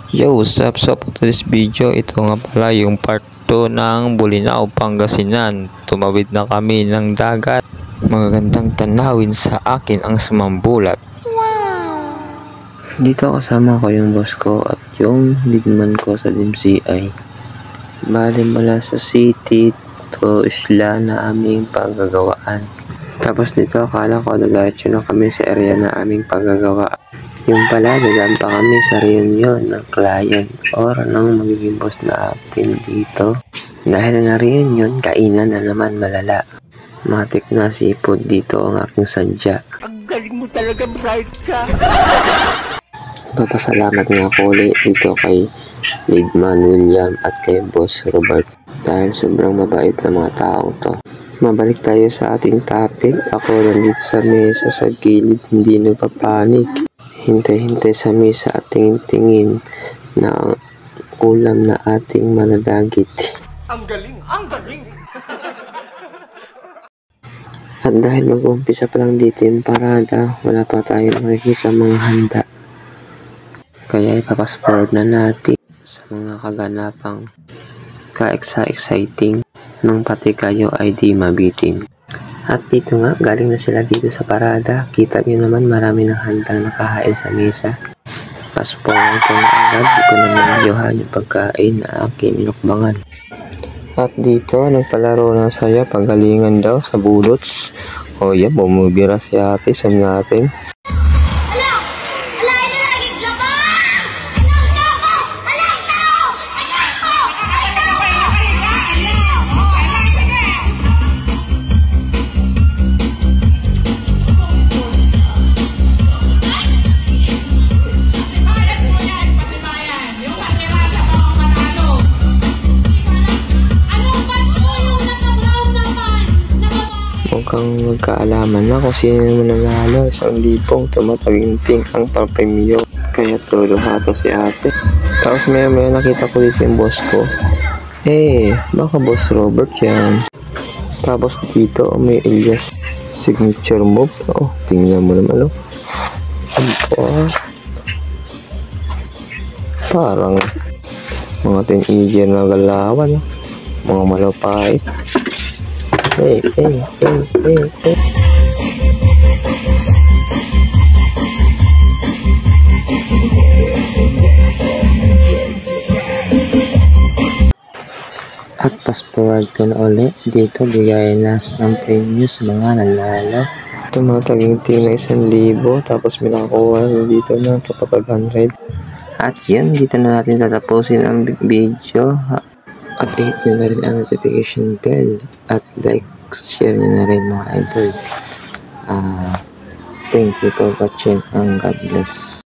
Yo, what's up? So for this video, ito nga pala yung part 2 ng Bolinao, Pangasinan. Tumawid na kami ng dagat. Magagandang tanawin sa akin ang sumambulat. Wow! Dito kasama ko yung boss ko at yung leadman ko sa DMCI. Bali mula sa city to isla na aming paggagawaan. Tapos dito akala ko nag-action na kami sa area na aming paggagawa. Yung pala, dadaan pa kami sa reunion ng client or ng magiging boss na atin dito. Dahil na reunion, kainan na naman malala. Matik na seafood dito ang aking sadya. Ang galing mo talaga, bright ka! Papasalamat nga ako ulit dito kay Leadman William at kay Boss Robert. Dahil sobrang mabait na mga tao to. Mabalik tayo sa ating topic. Ako nandito sa mesa sa gilid, hindi nagpapanik. Hintay-hintay sa mesa at tingin-tingin na ang ulam na ating manadagit. Ang galing! Ang galing! At dahil mag-umpisa pa lang dito yung parada, wala pa tayong nakikita mga handa. Kaya ipapasforward na natin sa mga kaganapang ka-exciting nang pati kayo ay di mabitin. At dito nga, galing na sila dito sa parada. Kita nyo naman marami ng handang nakahain sa mesa. Pasforward ko na agad, di ko na medyohan yung pagkain na aking inukbangan. At dito, nagpalaro ng saya, pagalingan daw sa bulots. O yan, bumubira si ate, sabi natin. Mukhang magkaalaman na kung sino naman nanalo. 1,000 tumataginting ang papremyo. Kaya todo hato si ate. Tapos maya nakita ko dito yung boss ko. Baka Boss Robert yan. Tapos dito may Elias signature move. Tingnan mo naman parang mga teenager na galawan. Mga malupait. Hey. At pasforward ko na ulit dito, bigayan nas ng premium sa mga nanalo. Tumataging-ting na 1,000, tapos may nakakuha dito na ito pa 500. At yun, dito na natin tatapusin ang video. At i-hit nyo na rin ang notification bell. At like, share nyo na rin mga idol. Thank you for watching and God bless.